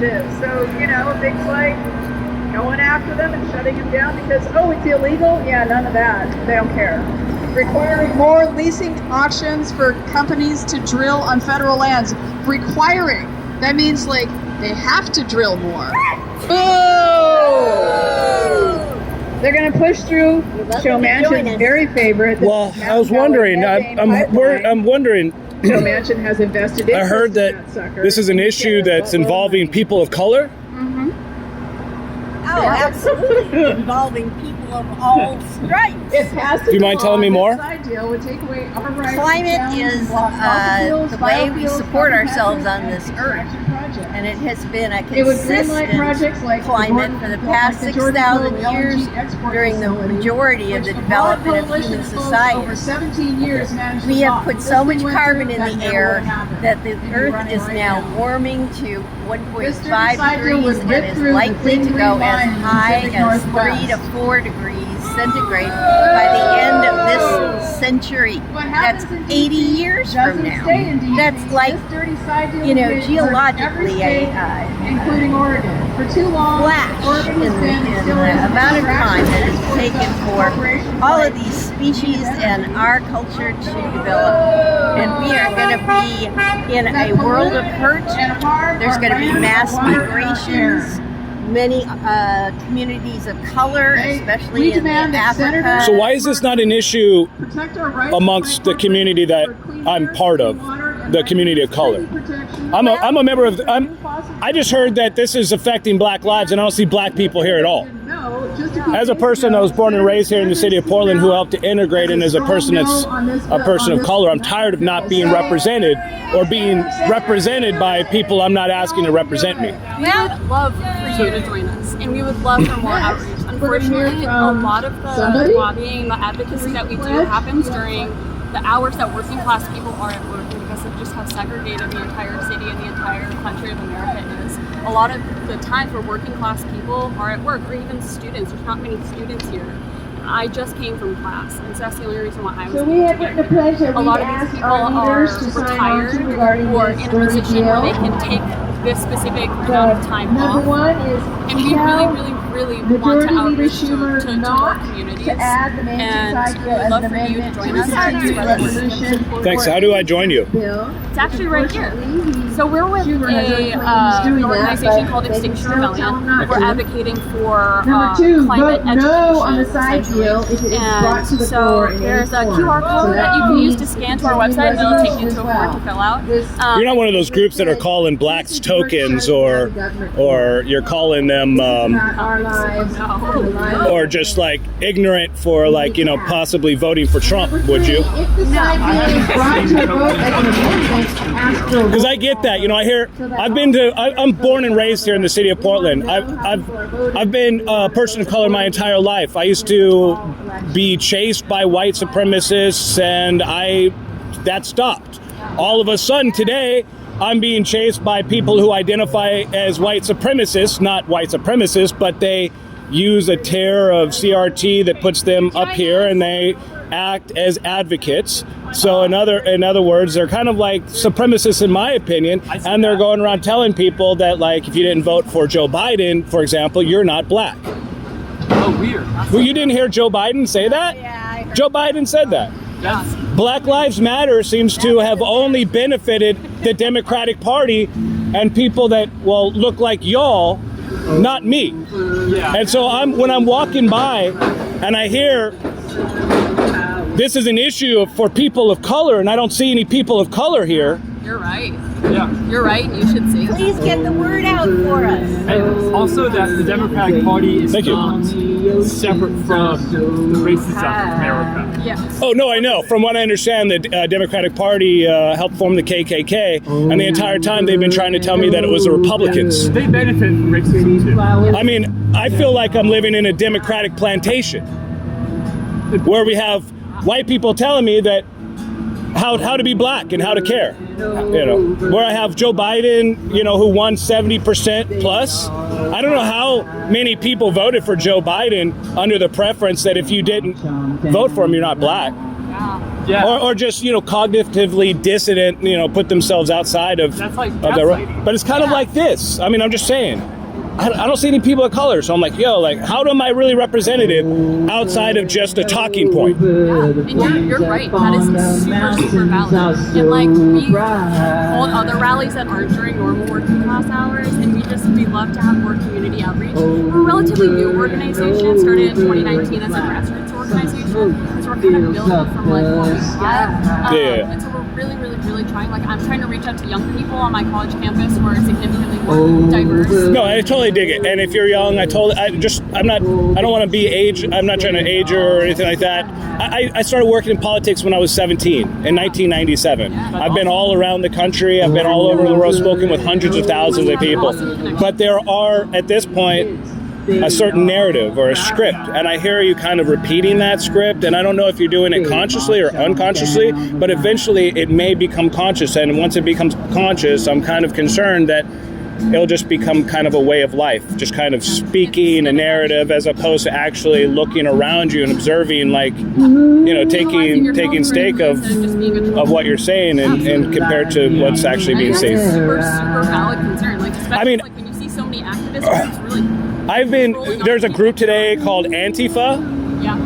is. So, things like going after them and shutting them down because, it's illegal. Yeah, none of that. They don't care. Requiring more leasing auctions for companies to drill on federal lands. Requiring. That means, they have to drill more. Boo! They're going to push through Joe Manchin's very favorite. Well, I was wondering. I'm wondering. Joe Manchin has invested in. I heard that this is an issue that's involving people of color. Oh, absolutely. Involving people of all stripes. It has to. Do you mind telling me more? Deal would take away our rights. Climate is the way we support ourselves on this earth. And it has been a consistent climate for the past 6,000 years during the majority of the development of human society. We have put so much carbon in the air that the earth is now warming to 1.5 degrees and is likely to go as high as 3 to 4 degrees centigrade by the end of this century. That's 80 years from now. That's geologically including Oregon. For too long, flash in the amount of time that it's taken for all of these species and our culture to develop. And we are going to be in a world of hurt. There's going to be mass migrations. Many communities of color, especially in Africa. So why is this not an issue amongst the community that I'm part of, the community of color? I'm a member of. I just heard that this is affecting Black lives, and I don't see Black people here at all. As a person that was born and raised here in the city of Portland, who helped to integrate, and as a person that's a person of color, I'm tired of not being represented or being represented by people I'm not asking to represent me. We would love for you to join us, and we would love for more outreach. Unfortunately, a lot of the lobbying, the advocacy that we do happens during the hours that working class people are at work, because of just how segregated the entire city and the entire country of America is. A lot of the times where working class people are at work, or even students, there's not many students here. I just came from class, and so that's the only reason why I was able to get here. A lot of these people are retired or in a position where they can take this specific amount of time off. And we really want to outreach to more communities. And we would love for you to join us. Thanks. How do I join you? It's actually right here. So we're with an organization called Extinction Rebellion. We're advocating for climate education. And so there's a QR code that you can use to scan to our website, and it'll take you to a form to fill out. You're not one of those groups that are calling blacks tokens, or you're calling them or just ignorant for possibly voting for Trump, would you? Because I get that. I hear. I'm born and raised here in the city of Portland. I've been a person of color my entire life. I used to be chased by white supremacists, and that stopped. All of a sudden today, I'm being chased by people who identify as white supremacists, not white supremacists, but they use a tier of CRT that puts them up here, and they act as advocates. So in other words, they're kind of like supremacists in my opinion, and they're going around telling people that if you didn't vote for Joe Biden, for example, you're not black. Oh, weird. Well, you didn't hear Joe Biden say that? Yeah, Joe Biden said that. Black Lives Matter seems to have only benefited the Democratic Party and people that look like y'all, not me. Yeah. And so when I'm walking by and I hear this is an issue for people of color, and I don't see any people of color here. You're right. Yeah. You're right. You should see. Please get the word out for us. And also that the Democratic Party is not separate from the races of America. Yes. Oh, no, I know. From what I understand, the Democratic Party helped form the KKK, and the entire time they've been trying to tell me that it was the Republicans. They benefit from racism too. I mean, I feel like I'm living in a Democratic plantation where we have white people telling me that how to be black and how to care. Where I have Joe Biden, who won 70% plus. I don't know how many people voted for Joe Biden under the preference that if you didn't vote for him, you're not black. Yeah. Yeah. or just cognitively dissident, put themselves outside of That's like of their. gaslighting. But it's kind of like this. I mean, I'm just saying. I don't see any people of color, so I'm like, how am I really representative outside of just a talking point? And you're right. That is super valid. And like we hold other rallies that aren't during normal working class hours, and we love to have more community outreach. We're a relatively new organization, started in 2019 as a grassroots organization, so we're kind of building from like what we have. And so we're really trying. Like I'm trying to reach out to young people on my college campus who are significantly more diverse. No, I totally dig it. And if you're young, I don't want to be age. I'm not trying to age or anything like that. I started working in politics when I was 17 in 1997. I've been all around the country. I've been all over the world, spoken with hundreds of thousands of people. But there are, at this point, a certain narrative or a script, and I hear you kind of repeating that script, and I don't know if you're doing it consciously or unconsciously, but eventually it may become conscious, and once it becomes conscious, I'm kind of concerned that it'll just become kind of a way of life, just kind of speaking a narrative as opposed to actually looking around you and observing, like, taking stake of what you're saying and compared to what's actually being seen. Super valid concern. Like, especially like when you see so many activists, it's really. There's a group today called Antifa. Yeah.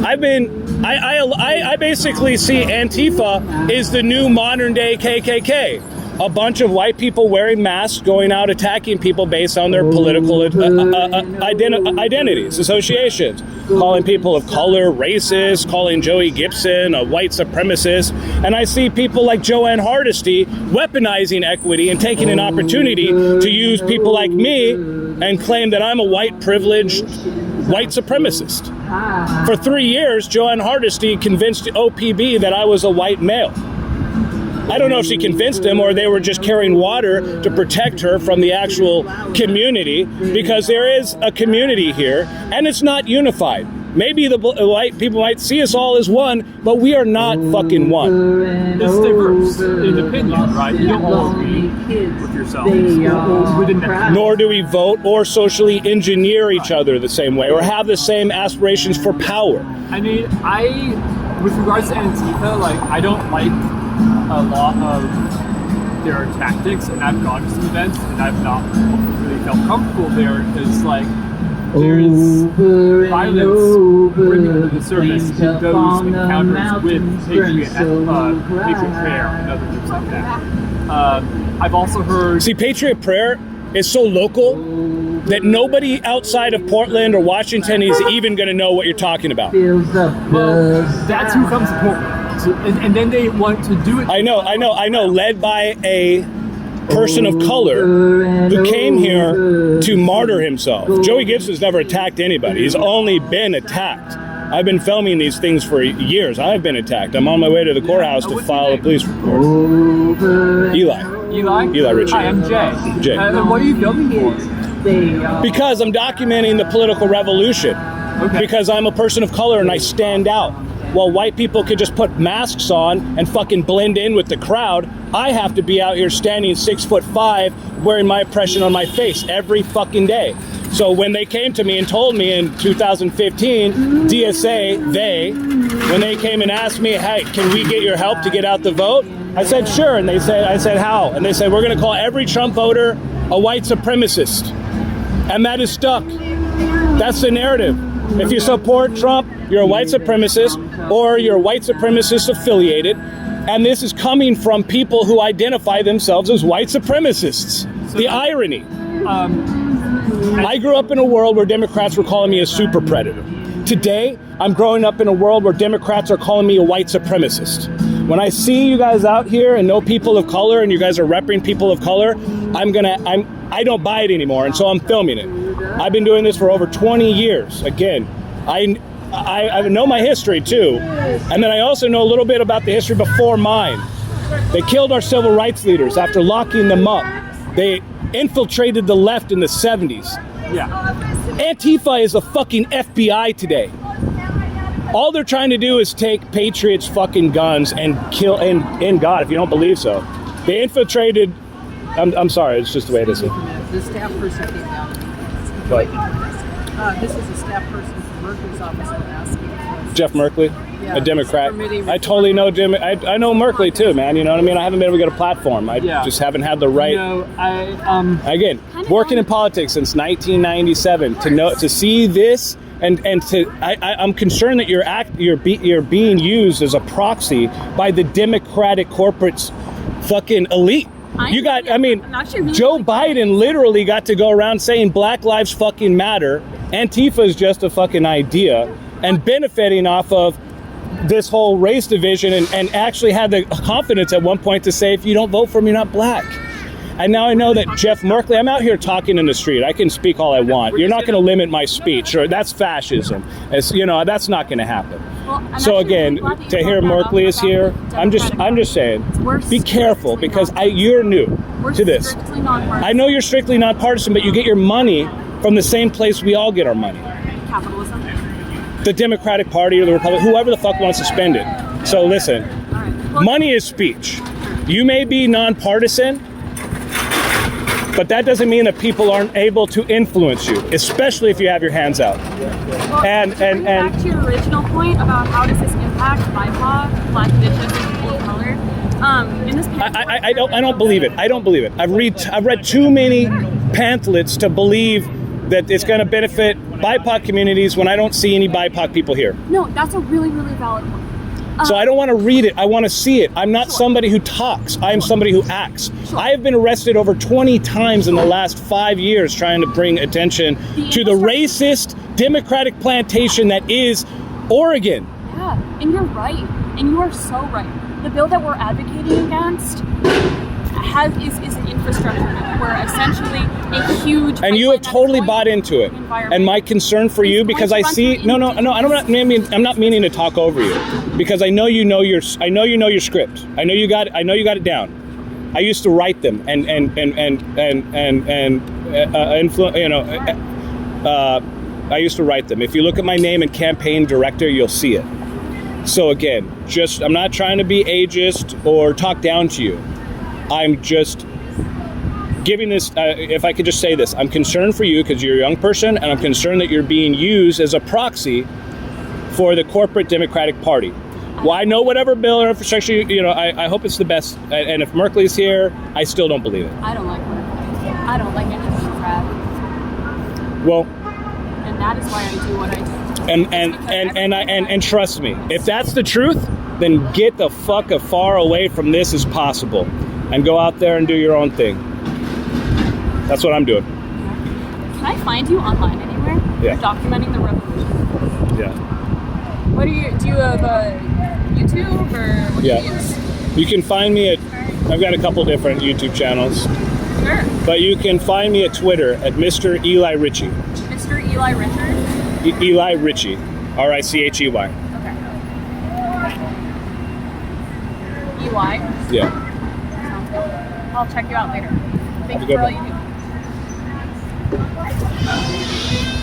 I basically see Antifa is the new modern day KKK. A bunch of white people wearing masks going out attacking people based on their political identities, associations, calling people of color racist, calling Joey Gibson a white supremacist. And I see people like Joanne Hardesty weaponizing equity and taking an opportunity to use people like me and claim that I'm a white privileged white supremacist. For 3 years, Joanne Hardesty convinced OPB that I was a white male. I don't know if she convinced him or they were just carrying water to protect her from the actual community, because there is a community here and it's not unified. Maybe the white people might see us all as one, but we are not fucking one. It's diverse in opinion, right? You don't all agree with yourselves within that. Nor do we vote or socially engineer each other the same way or have the same aspirations for power. I mean, with regards to Antifa, like, I don't like a lot of their tactics, and I've gone to some events and I've not really felt comfortable there, because like there's violence bringing to the surface in those encounters with Patriot Prayer and other groups like that. I've also heard... See, Patriot Prayer is so local that nobody outside of Portland or Washington is even going to know what you're talking about. Well, that's who comes to Portland. And then they want to do it. I know. Led by a person of color who came here to martyr himself. Joey Gibson's never attacked anybody. He's only been attacked. I've been filming these things for years. I've been attacked. I'm on my way to the courthouse to file a police report. Eli Ritchie. Hi, I'm Jay. And what are you filming for? Because I'm documenting the political revolution. Okay. Because I'm a person of color and I stand out. While white people could just put masks on and fucking blend in with the crowd, I have to be out here standing 6'5", wearing my oppression on my face every fucking day. So when they came to me and told me in 2015, DSA, when they came and asked me, hey, can we get your help to get out the vote? I said, sure. And I said, how? And they said, we're going to call every Trump voter a white supremacist. And that is stuck. That's the narrative. If you support Trump, you're a white supremacist, or you're white supremacist affiliated, and this is coming from people who identify themselves as white supremacists. The irony. I grew up in a world where Democrats were calling me a super predator. Today, I'm growing up in a world where Democrats are calling me a white supremacist. When I see you guys out here and know people of color, and you guys are repping people of color, I don't buy it anymore, and so I'm filming it. I've been doing this for over 20 years. Again, I know my history too, and then I also know a little bit about the history before mine. They killed our civil rights leaders after locking them up. They infiltrated the left in the 70s. Yeah. Antifa is the fucking FBI today. All they're trying to do is take patriots' fucking guns and kill, and God, if you don't believe so. They infiltrated, I'm sorry, it's just the way it is. The staff person came down. But This is a staff person from Mercury's office asking for Jeff Merkley, Yeah. a Democrat. Permitting- I totally know Jim. I know Merkley too, man. You know what I mean? I haven't been able to get a platform. I Yeah. just haven't had the right. Again, working in politics since 1997 to see this and I'm concerned that you're being used as a proxy by the Democratic corporate's fucking elite. Joe Biden literally got to go around saying Black Lives fucking matter. Antifa is just a fucking idea, and benefiting off of this whole race division, and actually had the confidence at one point to say, if you don't vote for me, you're not black. And now I know that Jeff Merkley, I'm out here talking in the street. I can speak all I want. You're not going to limit my speech, or that's fascism. It's, that's not going to happen. So again, to hear Merkley is here, I'm just saying, be careful, because you're new to this. I know you're strictly nonpartisan, but you get your money from the same place we all get our money. Capitalism. The Democratic Party or the Republic, whoever the fuck wants to spend it. So listen, money is speech. You may be nonpartisan, but that doesn't mean that people aren't able to influence you, especially if you have your hands out. Well, And back to your original point about how does this impact BIPOC, Black, Indigenous, and people of color. In this I don't believe it. I don't believe it. I've read too many pamphlets to believe that it's going to benefit BIPOC communities when I don't see any BIPOC people here. No, that's a really, really valid point. So I don't want to read it. I want to see it. I'm not somebody who talks. I am somebody who acts. I have been arrested over 20 times in the last 5 years trying to bring attention to the racist Democratic plantation that is Oregon. Yeah, and you're right. And you are so right. The bill that we're advocating against is an infrastructure bill where essentially a huge... And you have totally bought into it. And my concern for you, because I see... No, I'm not meaning to talk over you. Because I know you know your script. I know you got it down. I used to write them I used to write them. If you look at my name and campaign director, you'll see it. So again, I'm not trying to be ageist or talk down to you. I'm just giving this, if I could just say this, I'm concerned for you because you're a young person, and I'm concerned that you're being used as a proxy for the corporate Democratic Party. Well, I know whatever bill or infrastructure, I hope it's the best. And if Merkley's here, I still don't believe it. I don't like Merkley. I don't like any of the crap. Well, and that is why I do what I do. And trust me, if that's the truth, then get the fuck as far away from this as possible. And go out there and do your own thing. That's what I'm doing. Can I find you online anywhere? Yeah. You're documenting the revolution. Yeah. What do you have a YouTube or what do you use? You can find me I've got a couple different YouTube channels. Sure. But you can find me at Twitter at Mr. Eli Ritchie. Mr. Eli Richard? Eli Ritchie. Richey. Okay. Eli? Yeah. I'll check you out later. Thank you Have a good for all one. you do.